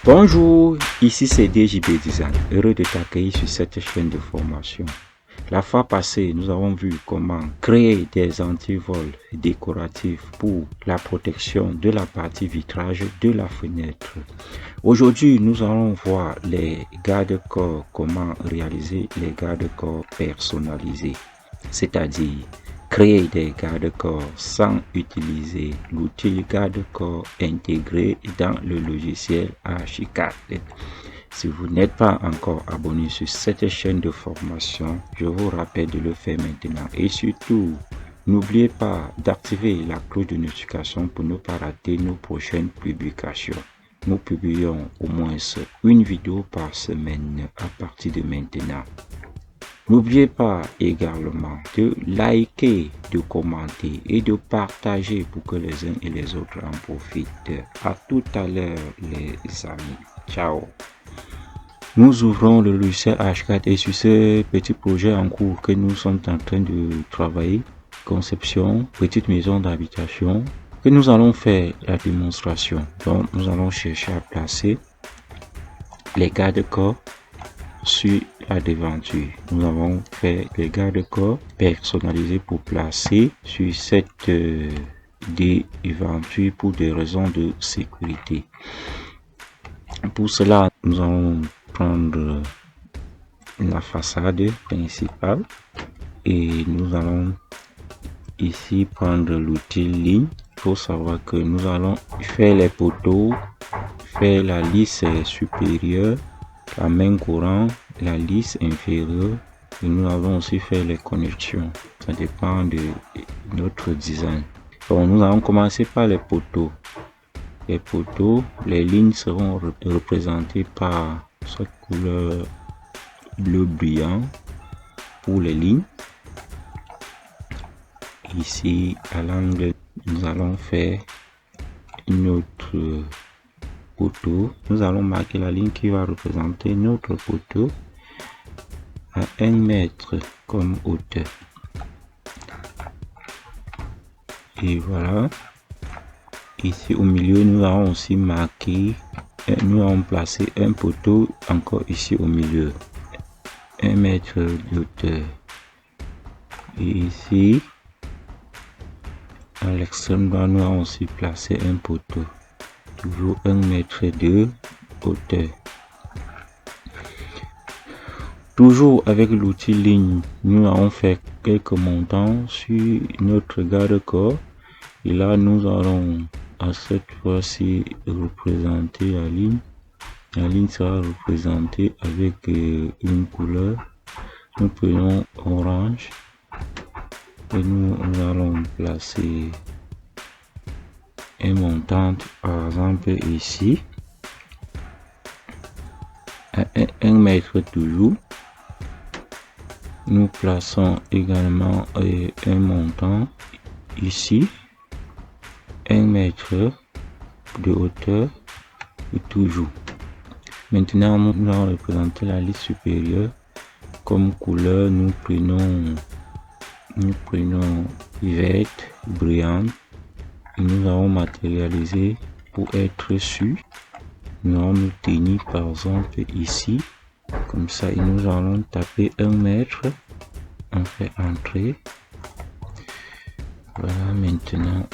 Bonjour, ici c'est DJB Design, heureux de t'accueillir sur cette chaîne de formation. La fois passée, nous avons vu comment créer des antivols décoratifs pour la protection de la partie vitrage de la fenêtre. Aujourd'hui, nous allons voir les garde-corps, comment réaliser les garde-corps personnalisés, c'est-à-dire créer des garde-corps sans utiliser l'outil garde-corps intégré dans le logiciel Archicad. Si vous n'êtes pas encore abonné sur cette chaîne de formation, je vous rappelle de le faire maintenant. Et surtout, n'oubliez pas d'activer la cloche de notification pour ne pas rater nos prochaines publications. Nous publions au moins une vidéo par semaine à partir de maintenant. N'oubliez pas également de liker, de commenter et de partager pour que les uns et les autres en profitent. À tout à l'heure les amis. Ciao. Nous ouvrons le logiciel Archicad et sur ce petit projet en cours que nous sommes en train de travailler, conception, petite maison d'habitation, que nous allons faire la démonstration. Donc nous allons chercher à placer les garde-corps sur la devanture. Nous avons fait les garde-corps personnalisés pour placer sur cette devanture pour des raisons de sécurité. Pour cela, nous allons prendre la façade principale et nous allons ici prendre l'outil ligne. Il faut savoir que nous allons faire les poteaux, faire la lisse supérieure, la main courante, la lisse inférieure, et nous allons aussi faire les connexions. Ça dépend de notre design. Donc nous allons commencer par les poteaux. Les poteaux, les lignes seront représentées par cette couleur bleu brillant pour les lignes. Ici à l'angle, nous allons faire notre poteau. Nous allons marquer la ligne qui va représenter notre poteau à 1 mètre comme hauteur. Et voilà. Ici au milieu, nous allons aussi marquer, nous allons placer un poteau encore ici au milieu, 1 mètre de hauteur. Et ici, à l'extrême droit, nous allons aussi placer un poteau, toujours 1 mètre de hauteur. Toujours avec l'outil ligne, nous allons faire quelques montants sur notre garde-corps. Et là, nous allons à cette fois-ci représenter la ligne. La ligne sera représentée avec une couleur. Nous prenons orange et nous allons placer un montant, par exemple ici, à 1 mètre toujours. Nous plaçons également un montant ici, 1 mètre de hauteur et toujours. Maintenant, nous allons représenter la liste supérieure. Comme couleur, nous prenons verte, brillante. Et nous allons matérialiser pour être sûr. Nous allons nous tenir par exemple ici. Comme ça, et nous allons taper 1 mètre. On fait entrer. Voilà, maintenant.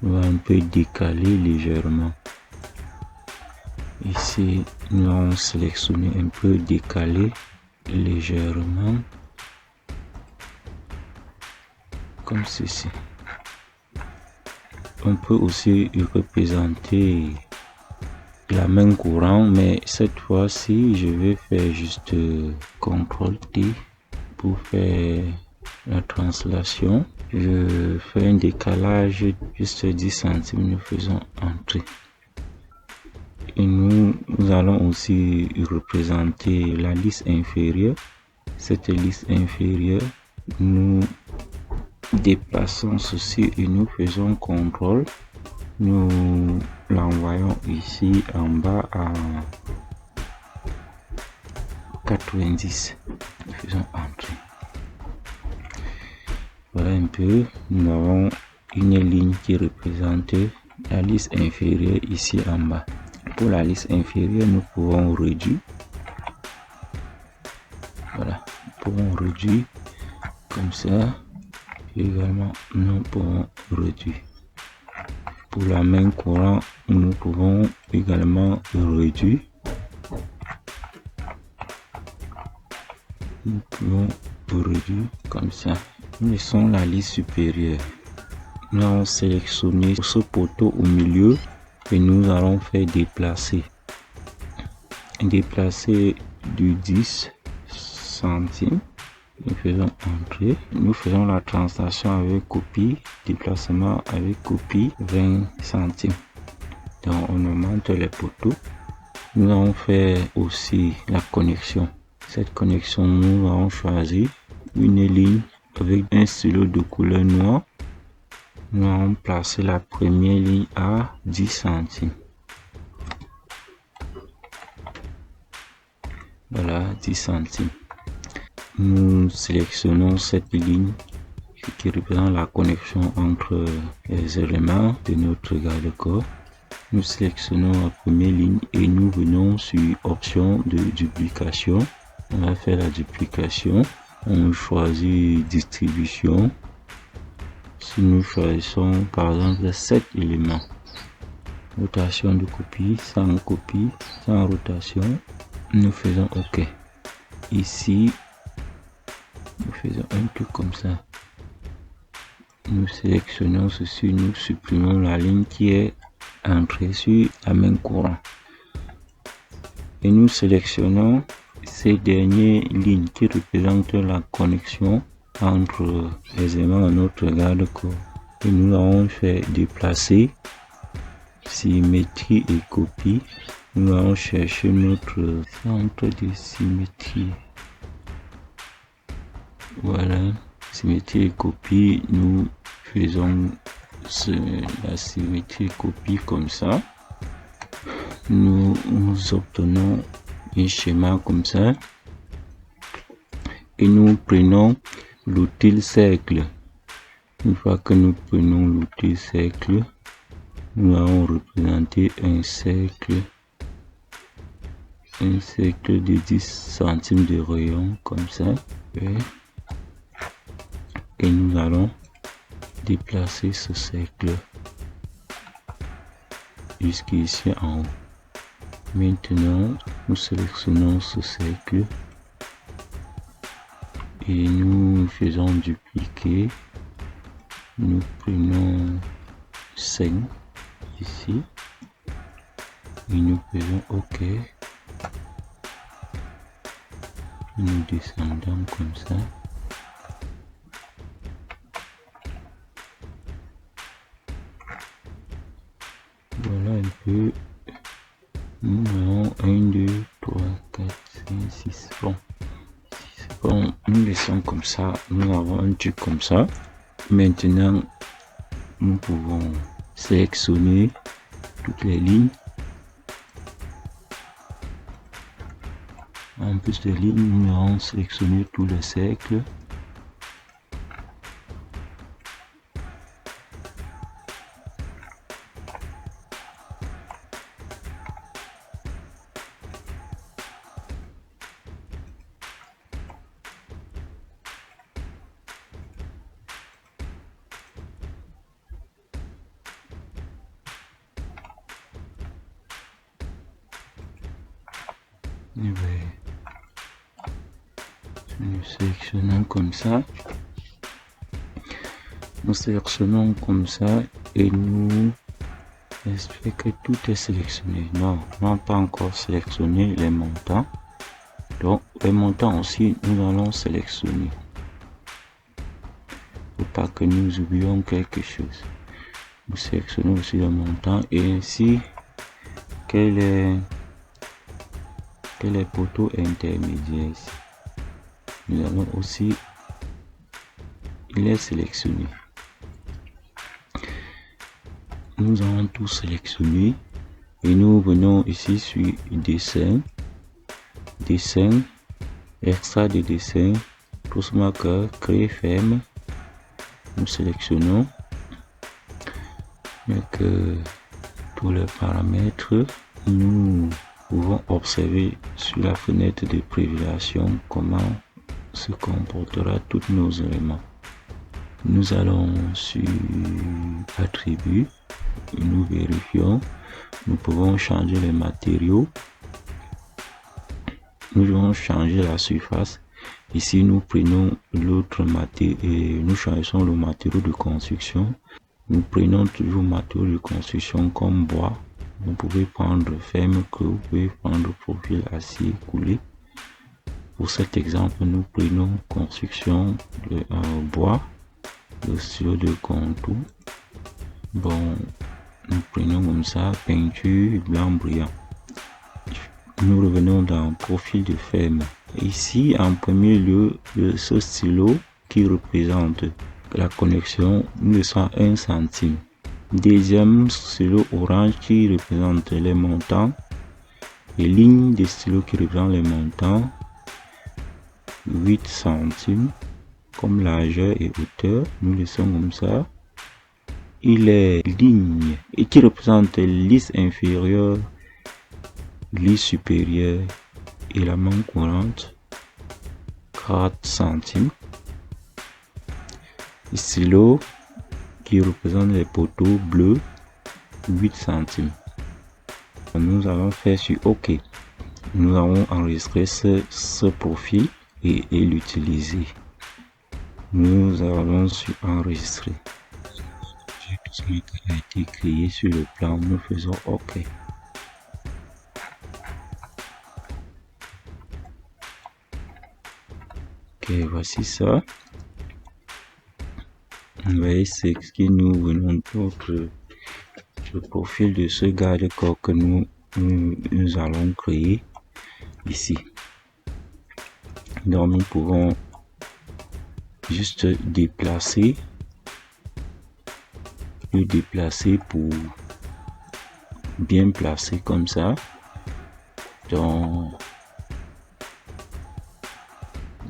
On va un peu décaler légèrement. Ici, nous allons sélectionner un peu décaler légèrement. Comme ceci. On peut aussi représenter la main courante, mais cette fois-ci, je vais faire juste CTRL-T pour faire la translation. Je fais un décalage juste 10 cm, nous faisons entrer. Et nous allons aussi représenter la lisse inférieure. Cette lisse inférieure, nous déplaçons ceci et nous faisons CTRL. Nous l'envoyons ici en bas à 90. Nous faisons entrer. Voilà un peu. Nous avons une ligne qui représente la liste inférieure ici en bas. Pour la liste inférieure, nous pouvons réduire. Voilà, nous pouvons réduire comme ça. Également, nous pouvons réduire. Pour la main courant, nous pouvons également réduire. Nous pouvons réduire comme ça. Nous laissons la liste supérieure. Nous allons sélectionner ce poteau au milieu et nous allons faire déplacer. Déplacer du 10 centimes. Nous faisons entrer. Nous faisons la translation avec copie. Déplacement avec copie 20 centimes. Donc on augmente les poteaux. Nous allons faire aussi la connexion. Cette connexion, nous allons choisir une ligne avec un stylo de couleur noire. Nous allons placer la première ligne à 10 centimes. Voilà, 10 centimes. Nous sélectionnons cette ligne qui représente la connexion entre les éléments de notre garde-corps. Nous sélectionnons la première ligne et nous venons sur option de duplication. On va faire la duplication. On choisit distribution. Si nous choisissons par exemple 7 éléments, rotation de copie, sans rotation, nous faisons OK. Ici, nous faisons un truc comme ça. Nous sélectionnons ceci, nous supprimons la ligne qui est entrée sur la main courant. Et nous sélectionnons ces dernières lignes qui représentent la connexion entre les éléments de notre garde-corps. Et nous allons faire déplacer, symétrie et copie. Nous allons chercher notre centre de symétrie. Voilà, symétrie et copie. Nous faisons la symétrie et copie comme ça. Nous obtenons un schéma comme ça. Et nous prenons l'outil cercle. Une fois que nous prenons l'outil cercle, nous allons représenter un cercle de 10 centimes de rayon comme ça. Et nous allons déplacer ce cercle jusqu'ici en haut. Maintenant, nous sélectionnons ce cercle et nous faisons dupliquer. Nous prenons 5 ici et nous faisons OK. Nous descendons comme ça. Voilà un peu. Nous avons 1, 2, 3, 4, 5, 6. Bon. Bon, nous laissons comme ça. Nous avons un truc comme ça. Maintenant, nous pouvons sélectionner toutes les lignes. En plus des lignes, nous allons sélectionner tous les cercles. Nous sélectionnons comme ça. Nous sélectionnons comme ça et nous espérons que tout est sélectionné. Non, on n'a pas encore sélectionné les montants. Donc les montants aussi, nous allons sélectionner. Pour pas que nous oublions quelque chose. Nous sélectionnons aussi le montant et ainsi que les poteaux intermédiaires ici. Nous allons aussi les sélectionner. Nous allons tout sélectionner et nous venons ici sur dessin, extrait de dessin, pouce marqueur, créer ferme. Nous sélectionnons. Donc, tous les paramètres. Nous pouvons observer sur la fenêtre de prévélation comment se comportera tous nos éléments. Nous allons sur attributs, nous vérifions, nous pouvons changer les matériaux, nous devons changer la surface. Ici nous prenons l'autre matériau et nous choisissons le matériau de construction. Nous prenons toujours matériau de construction comme bois. Vous pouvez prendre ferme que vous pouvez prendre profil acier coulé. Pour cet exemple, nous prenons construction de bois, le stylo de contour. Bon, nous prenons comme ça peinture blanc brillant. Nous revenons dans profil de ferme. Ici, en premier lieu, ce stylo qui représente la connexion, nous laissons 1 centime. Deuxième stylo orange qui représente les montants. Et ligne de stylo qui représente les montants, 8 centimes. Comme largeur et hauteur, nous laissons comme ça. Il est ligne et qui représente l'is inférieure, l'is supérieure et la main courante, 4 centimes. Stylo qui représente les poteaux bleus, 8 centimes. Nous allons faire sur OK. Nous allons enregistrer ce profil et l'utiliser. Nous allons sur enregistrer. Tout ce qui a été créé sur le plan, nous faisons OK. Ok, voici ça. Vous voyez ce que nous venons d'autre. Le profil de ce garde-corps que nous allons créer ici. Donc nous pouvons juste déplacer, le déplacer pour bien placer comme ça. Donc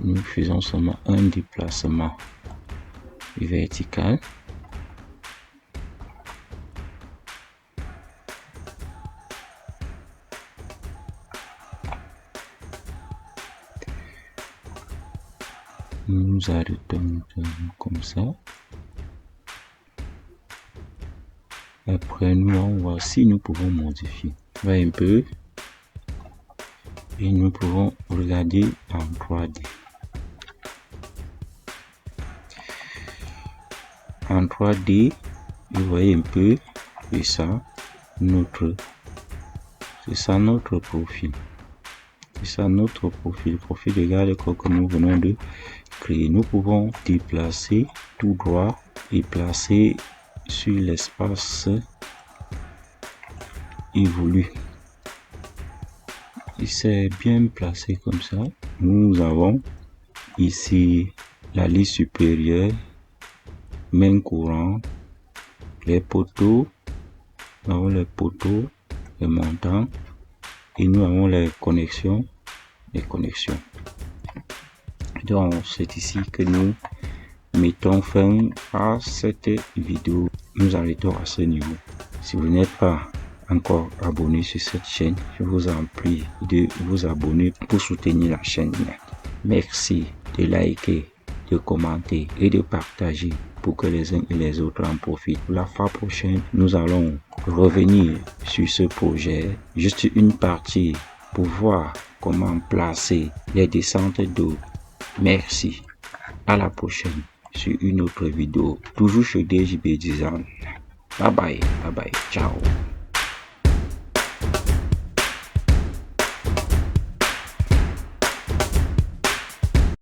nous faisons seulement un déplacement vertical. Nous arrêtons comme ça. Après, nous allons voir si nous pouvons modifier. On va un peu. Et nous pouvons regarder en 3D. En 3D, vous voyez un peu. Et ça, c'est ça notre profil. C'est ça notre profil. Profil de garde-corps que nous venons de créer. Nous pouvons déplacer tout droit et placer sur l'espace évolue. Et c'est bien placé comme ça. Nous avons ici la ligne supérieure, main courante, les poteaux, nous avons les poteaux, les montants et nous avons les connexions. Donc c'est ici que nous mettons fin à cette vidéo. Nous arrêtons à ce niveau. Si vous n'êtes pas encore abonné sur cette chaîne, je vous en prie de vous abonner pour soutenir la chaîne. Merci de liker, de commenter et de partager pour que les uns et les autres en profitent. La fois prochaine, nous allons revenir sur ce projet, juste une partie pour voir comment placer les descentes d'eau. Merci. À la prochaine sur une autre vidéo, toujours chez DJB Design. Bye bye, ciao.